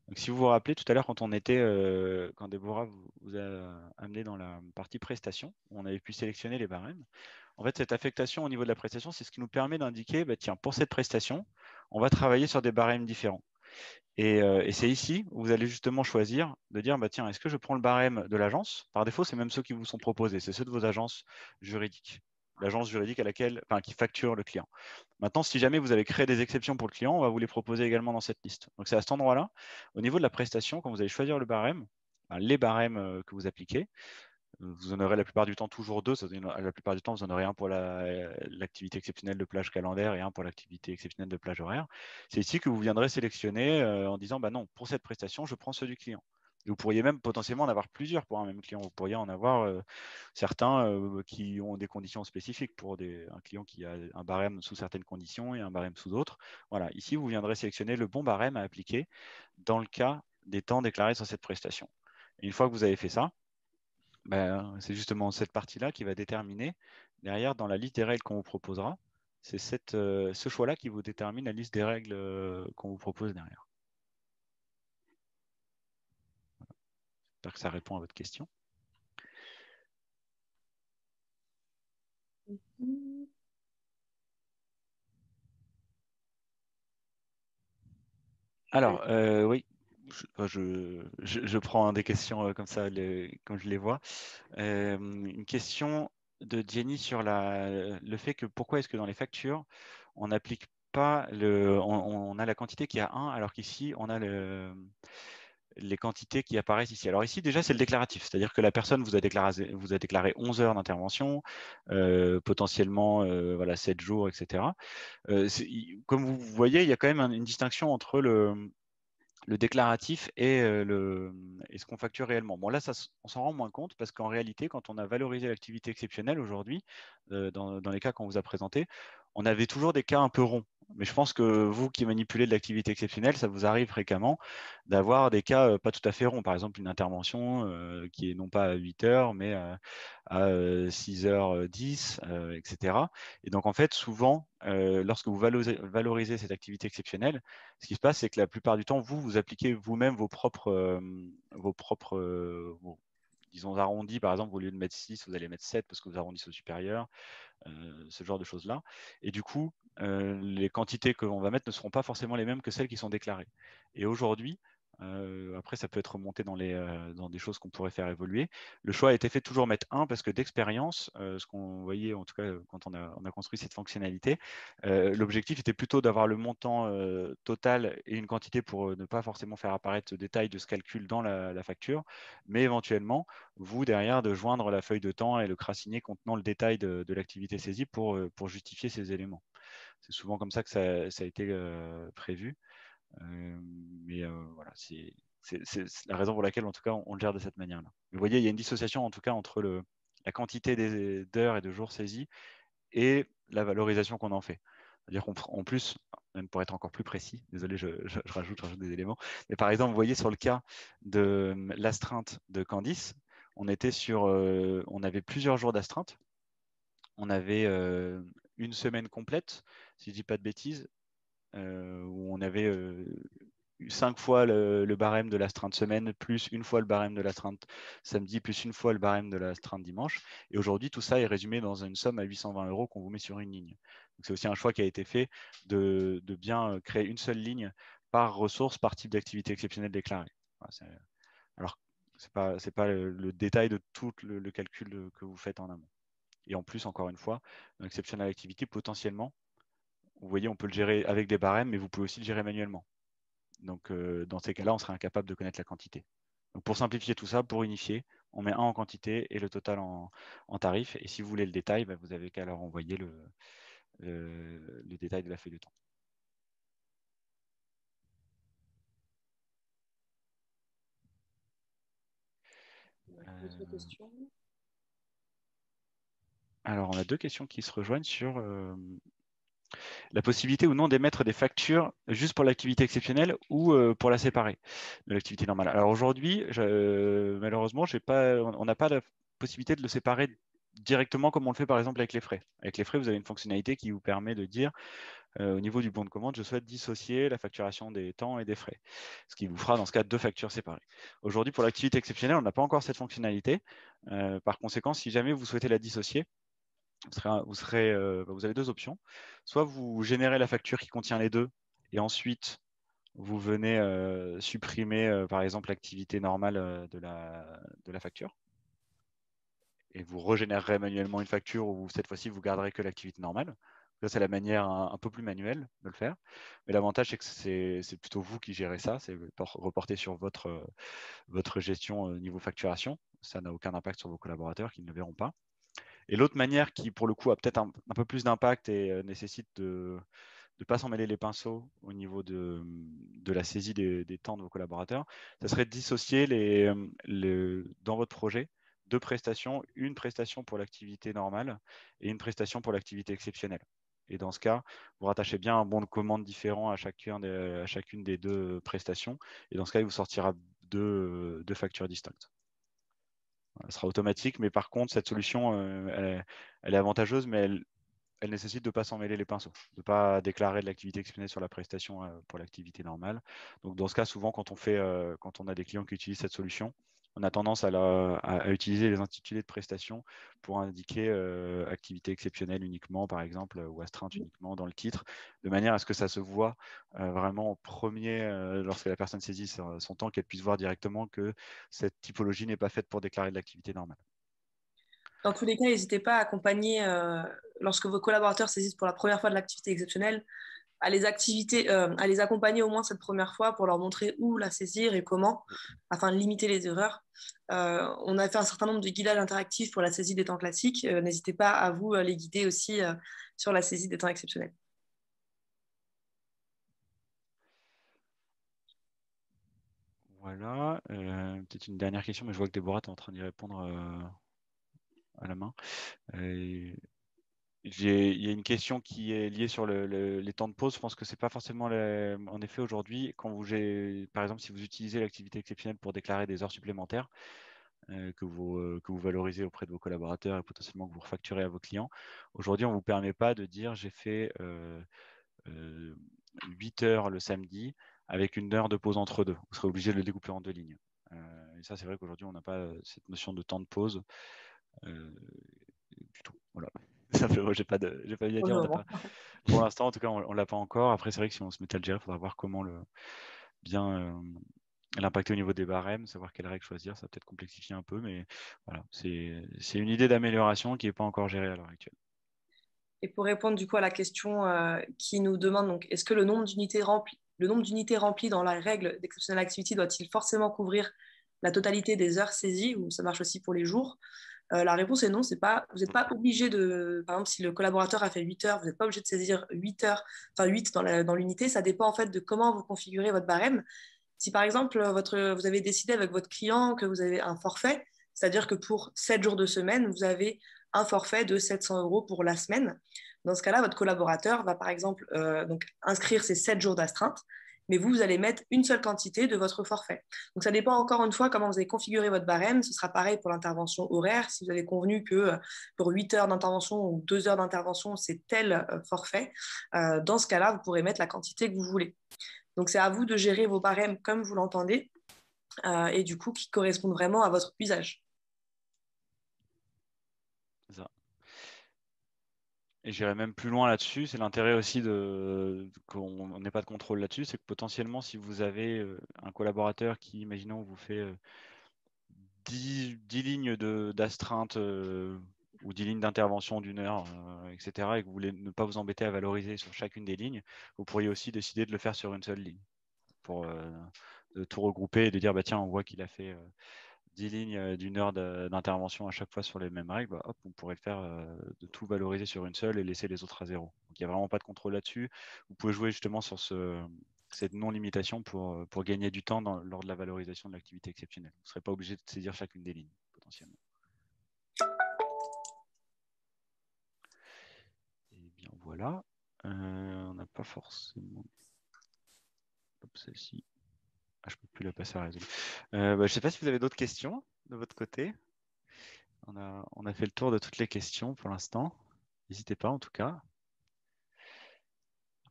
Donc, si vous vous rappelez tout à l'heure, quand Déborah vous a amené dans la partie prestation, on avait pu sélectionner les barèmes. En fait, cette affectation au niveau de la prestation, c'est ce qui nous permet d'indiquer, bah, tiens, pour cette prestation, on va travailler sur des barèmes différents. Et c'est ici où vous allez justement choisir de dire, bah, tiens, est-ce que je prends le barème de l'agence? Par défaut, c'est même ceux qui vous sont proposés, c'est ceux de vos agences juridiques, l'agence juridique qui facture le client. Maintenant, si jamais vous avez créé des exceptions pour le client, on va vous les proposer également dans cette liste. Donc, c'est à cet endroit-là, au niveau de la prestation, quand vous allez choisir le barème, les barèmes que vous appliquez, vous en aurez la plupart du temps toujours deux. La plupart du temps, vous en aurez un pour l'activité exceptionnelle de plage calendaire et un pour l'activité exceptionnelle de plage horaire. C'est ici que vous viendrez sélectionner en disant, bah non, pour cette prestation, je prends ceux du client. Et vous pourriez même potentiellement en avoir plusieurs pour un même client. Vous pourriez en avoir certains qui ont des conditions spécifiques pour un client qui a un barème sous certaines conditions et un barème sous d'autres. Voilà, ici, vous viendrez sélectionner le bon barème à appliquer dans le cas des temps déclarés sur cette prestation. Et une fois que vous avez fait ça, ben, c'est justement cette partie-là qui va déterminer, derrière, dans la liste des règles qu'on vous proposera, c'est ce choix-là qui vous détermine la liste des règles qu'on vous propose derrière. J'espère que ça répond à votre question. Alors, oui, je prends des questions comme ça, comme je les vois. Une question de Jenny sur le fait que pourquoi est-ce que dans les factures, on n'applique pas on a la quantité qui a 1, alors qu'ici, on a les quantités qui apparaissent ici. Alors ici, déjà, c'est le déclaratif, c'est-à-dire que la personne vous a déclaré 11 heures d'intervention, potentiellement voilà, 7 jours, etc. Comme vous voyez, il y a quand même une distinction entre le déclaratif et ce qu'on facture réellement. Bon, là, on s'en rend moins compte parce qu'en réalité, quand on a valorisé l'activité exceptionnelle aujourd'hui, dans les cas qu'on vous a présentés, on avait toujours des cas un peu ronds. Mais je pense que vous qui manipulez de l'activité exceptionnelle, ça vous arrive fréquemment d'avoir des cas pas tout à fait ronds. Par exemple, une intervention qui est non pas à 8 heures, mais à 6h10, etc. Et donc, en fait, souvent, lorsque vous valorisez cette activité exceptionnelle, ce qui se passe, c'est que la plupart du temps, vous appliquez vous-même vos propres disons, arrondis. Par exemple, au lieu de mettre 6, vous allez mettre 7 parce que vous arrondissez au supérieur, ce genre de choses-là. Et du coup, les quantités que l'on va mettre ne seront pas forcément les mêmes que celles qui sont déclarées. Et aujourd'hui, après, ça peut être remonté dans des choses qu'on pourrait faire évoluer. Le choix a été fait de toujours mettre 1 parce que d'expérience, ce qu'on voyait en tout cas quand on a construit cette fonctionnalité, l'objectif était plutôt d'avoir le montant total et une quantité pour ne pas forcément faire apparaître le détail de ce calcul dans la facture, mais éventuellement, vous derrière, de joindre la feuille de temps et le crassiné contenant le détail de l'activité saisie pour justifier ces éléments. C'est souvent comme ça que ça a été prévu. Mais voilà, c'est la raison pour laquelle, en tout cas, on le gère de cette manière-là. Vous voyez, il y a une dissociation, en tout cas, entre la quantité d'heures et de jours saisis et la valorisation qu'on en fait. C'est-à-dire qu'en plus, même pour être encore plus précis, désolé, je rajoute des éléments, mais par exemple, vous voyez sur le cas de l'astreinte de Candice, on avait plusieurs jours d'astreinte. On avait une semaine complète, si je ne dis pas de bêtises, où on avait 5 fois le barème de l'astreinte semaine, plus une fois le barème de l'astreinte samedi, plus une fois le barème de l'astreinte dimanche. Et aujourd'hui, tout ça est résumé dans une somme à 820 € qu'on vous met sur une ligne. C'est aussi un choix qui a été fait de bien créer une seule ligne par ressource, par type d'activité exceptionnelle déclarée. Voilà, alors, ce n'est pas le détail de tout le calcul que vous faites en amont. Et en plus, encore une fois, dans l'exceptionnelle activité, potentiellement, vous voyez, on peut le gérer avec des barèmes, mais vous pouvez aussi le gérer manuellement. Donc, dans ces cas-là, on serait incapable de connaître la quantité. Donc, pour simplifier tout ça, pour unifier, on met 1 en quantité et le total en tarif. Et si vous voulez le détail, bah, vous avez qu'à leur envoyer le détail de la feuille de temps. D'autres questions ? Alors, on a 2 questions qui se rejoignent sur la possibilité ou non d'émettre des factures juste pour l'activité exceptionnelle ou pour la séparer de l'activité normale. Alors aujourd'hui, malheureusement, on n'a pas la possibilité de le séparer directement comme on le fait par exemple avec les frais. Avec les frais, vous avez une fonctionnalité qui vous permet de dire au niveau du bon de commande, je souhaite dissocier la facturation des temps et des frais, ce qui vous fera dans ce cas 2 factures séparées. Aujourd'hui, pour l'activité exceptionnelle, on n'a pas encore cette fonctionnalité. Par conséquent, si jamais vous souhaitez la dissocier, vous avez 2 options. Soit vous générez la facture qui contient les deux et ensuite vous venez supprimer par exemple l'activité normale de la facture et vous régénérerez manuellement une facture où cette fois-ci vous garderez que l'activité normale. Ça, c'est la manière un peu plus manuelle de le faire. Mais l'avantage, c'est que c'est plutôt vous qui gérez ça, c'est reporté sur votre gestion niveau facturation. Ça n'a aucun impact sur vos collaborateurs qui ne le verront pas. Et l'autre manière qui, pour le coup, a peut-être un peu plus d'impact et nécessite de ne pas s'en mêler les pinceaux au niveau de la saisie des temps de vos collaborateurs, ça serait de dissocier dans votre projet 2 prestations, une prestation pour l'activité normale et une prestation pour l'activité exceptionnelle. Et dans ce cas, vous rattachez bien un bon de commande différent à chacune des 2 prestations. Et dans ce cas, il vous sortira deux factures distinctes. Elle sera automatique, mais par contre, cette solution, elle est avantageuse, mais elle nécessite de ne pas s'en mêler les pinceaux, de ne pas déclarer de l'activité exceptionnelle sur la prestation pour l'activité normale. Donc, dans ce cas, souvent, quand on a des clients qui utilisent cette solution, on a tendance à utiliser les intitulés de prestation pour indiquer activité exceptionnelle uniquement, par exemple, ou astreinte uniquement dans le titre, de manière à ce que ça se voit vraiment en premier lorsque la personne saisit son temps, qu'elle puisse voir directement que cette typologie n'est pas faite pour déclarer de l'activité normale. Dans tous les cas, n'hésitez pas à accompagner, lorsque vos collaborateurs saisissent pour la première fois de l'activité exceptionnelle, à à les accompagner au moins cette première fois pour leur montrer où la saisir et comment, afin de limiter les erreurs. On a fait un certain nombre de guidages interactifs pour la saisie des temps classiques. N'hésitez pas à vous les guider aussi sur la saisie des temps exceptionnels. Voilà. Peut-être une dernière question, mais je vois que Déborah est en train d'y répondre à la main. Il y a une question qui est liée sur les temps de pause. Je pense que c'est pas forcément en effet aujourd'hui, par exemple, si vous utilisez l'activité exceptionnelle pour déclarer des heures supplémentaires que vous valorisez auprès de vos collaborateurs et potentiellement que vous refacturez à vos clients. Aujourd'hui, on ne vous permet pas de dire j'ai fait 8 heures le samedi avec une heure de pause entre deux. Vous serez obligé de le découper en 2 lignes. Et ça, c'est vrai qu'aujourd'hui, on n'a pas cette notion de temps de pause du tout. Voilà. Simplement, j'ai pas envie à Pour le dire. moment. Pour l'instant, en tout cas, on l'a pas encore. Après, c'est vrai que si on se mettait à le gérer, il faudra voir comment bien l'impacter au niveau des barèmes, savoir quelles règles choisir. Ça va peut-être complexifier un peu, mais voilà, c'est une idée d'amélioration qui n'est pas encore gérée à l'heure actuelle. Et pour répondre du coup à la question qui nous demande, donc, est-ce que le nombre d'unités remplies dans la règle d'exceptional activity doit-il forcément couvrir la totalité des heures saisies, ou ça marche aussi pour les jours? La réponse est non, vous n'êtes pas obligé de, par exemple, si le collaborateur a fait 8 heures, vous n'êtes pas obligé de saisir 8 heures, enfin 8 dans l'unité, ça dépend en fait de comment vous configurez votre barème. Si par exemple, vous avez décidé avec votre client que vous avez un forfait, c'est-à-dire que pour 7 jours de semaine, vous avez un forfait de 700 € pour la semaine. Dans ce cas-là, votre collaborateur va par exemple donc inscrire ces 7 jours d'astreinte, mais vous allez mettre une seule quantité de votre forfait. Donc ça dépend encore une fois comment vous avez configuré votre barème. Ce sera pareil pour l'intervention horaire. Si vous avez convenu que pour 8 heures d'intervention ou 2 heures d'intervention, c'est tel forfait, dans ce cas-là, vous pourrez mettre la quantité que vous voulez. Donc c'est à vous de gérer vos barèmes comme vous l'entendez et du coup qui correspondent vraiment à votre usage. C'est ça. Et j'irai même plus loin là-dessus. C'est l'intérêt aussi qu'on n'ait pas de contrôle là-dessus. C'est que potentiellement, si vous avez un collaborateur qui, imaginons, vous fait 10 lignes d'astreinte ou 10 lignes d'intervention d'une heure, etc., et que vous voulez ne pas vous embêter à valoriser sur chacune des lignes, vous pourriez aussi décider de le faire sur une seule ligne pour de tout regrouper et de dire, bah, tiens, on voit qu'il a fait 10 lignes d'une heure d'intervention à chaque fois sur les mêmes règles, bah, hop, on pourrait le faire de tout valoriser sur une seule et laisser les autres à zéro. Donc il n'y a vraiment pas de contrôle là-dessus. Vous pouvez jouer justement sur cette non-limitation pour gagner du temps lors de la valorisation de l'activité exceptionnelle. Vous ne serez pas obligé de saisir chacune des lignes, potentiellement. Et bien voilà. On n'a pas forcément... Hop, celle-ci. Ah, je ne peux plus la passer à réseau. Je ne sais pas si vous avez d'autres questions de votre côté. on a fait le tour de toutes les questions pour l'instant. N'hésitez pas en tout cas.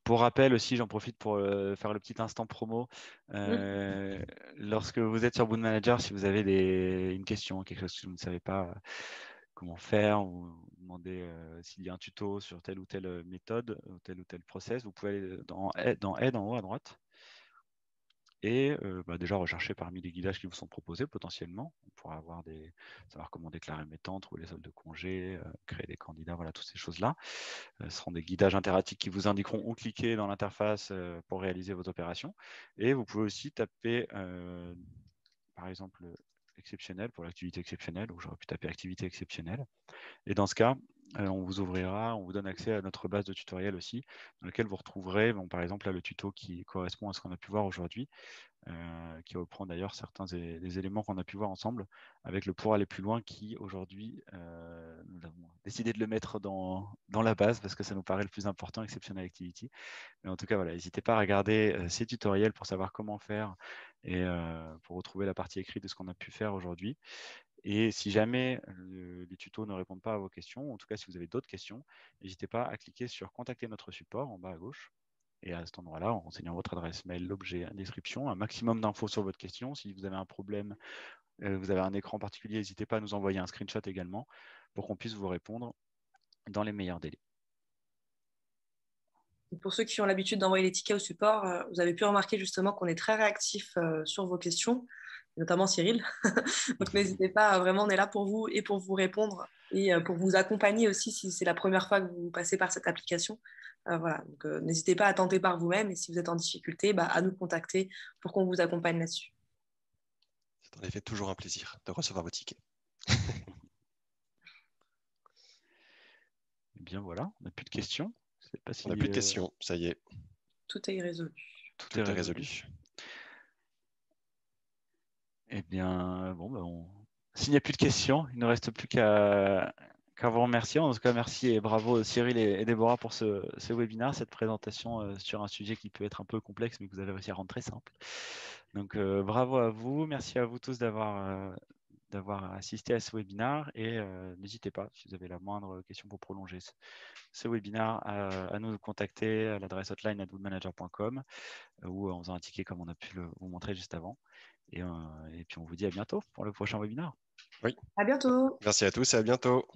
Pour rappel aussi, j'en profite pour faire le petit instant promo. Lorsque vous êtes sur Boon Manager, si vous avez une question, quelque chose que vous ne savez pas comment faire, ou vous demandez s'il y a un tuto sur telle ou telle méthode, ou tel process, vous pouvez aller dans Aide en haut à droite. Et déjà rechercher parmi les guidages qui vous sont proposés potentiellement. On pourra savoir comment déclarer mes tentes, trouver les soldes de congés, créer des candidats, voilà, toutes ces choses-là. Ce seront des guidages interactifs qui vous indiqueront où cliquer dans l'interface pour réaliser vos opérations. Et vous pouvez aussi taper, par exemple, exceptionnel pour l'activité exceptionnelle, ou j'aurais pu taper activité exceptionnelle. Et dans ce cas, on vous donne accès à notre base de tutoriels aussi, dans laquelle vous retrouverez, par exemple, là, le tuto qui correspond à ce qu'on a pu voir aujourd'hui, qui reprend d'ailleurs certains des éléments qu'on a pu voir ensemble, avec le pour aller plus loin qui, aujourd'hui, nous avons décidé de le mettre dans la base parce que ça nous paraît le plus important, Exceptional Activity. Mais en tout cas, voilà, n'hésitez pas à regarder ces tutoriels pour savoir comment faire et pour retrouver la partie écrite de ce qu'on a pu faire aujourd'hui. Et si jamais les tutos ne répondent pas à vos questions, en tout cas si vous avez d'autres questions, n'hésitez pas à cliquer sur contacter notre support en bas à gauche. Et à cet endroit-là, en renseignant votre adresse mail, l'objet, la description, un maximum d'infos sur votre question. Si vous avez un problème, vous avez un écran particulier, n'hésitez pas à nous envoyer un screenshot également pour qu'on puisse vous répondre dans les meilleurs délais. Pour ceux qui ont l'habitude d'envoyer les tickets au support, vous avez pu remarquer justement qu'on est très réactif sur vos questions, notamment Cyril. Donc n'hésitez pas, vraiment, on est là pour vous et pour vous répondre et pour vous accompagner aussi si c'est la première fois que vous passez par cette application. Voilà, donc n'hésitez pas à tenter par vous-même et si vous êtes en difficulté, à nous contacter pour qu'on vous accompagne là-dessus. C'est en effet toujours un plaisir de recevoir vos tickets. Eh bien voilà, on n'a plus de questions. On n'a plus de questions, ça y est. Tout est résolu. Tout est résolu. Eh bien, s'il n'y a plus de questions, il ne reste plus qu'à vous remercier. En tout cas, merci et bravo Cyril et Déborah pour ce webinaire, cette présentation sur un sujet qui peut être un peu complexe, mais que vous avez réussi à rendre très simple. Donc, bravo à vous. Merci à vous tous d'avoir assisté à ce webinaire et n'hésitez pas, si vous avez la moindre question pour prolonger ce webinaire, à nous contacter à l'adresse hotline@boonmanager.com ou en faisant un ticket comme on a pu vous montrer juste avant. Et puis on vous dit à bientôt pour le prochain webinaire. Oui. À bientôt. Merci à tous et à bientôt.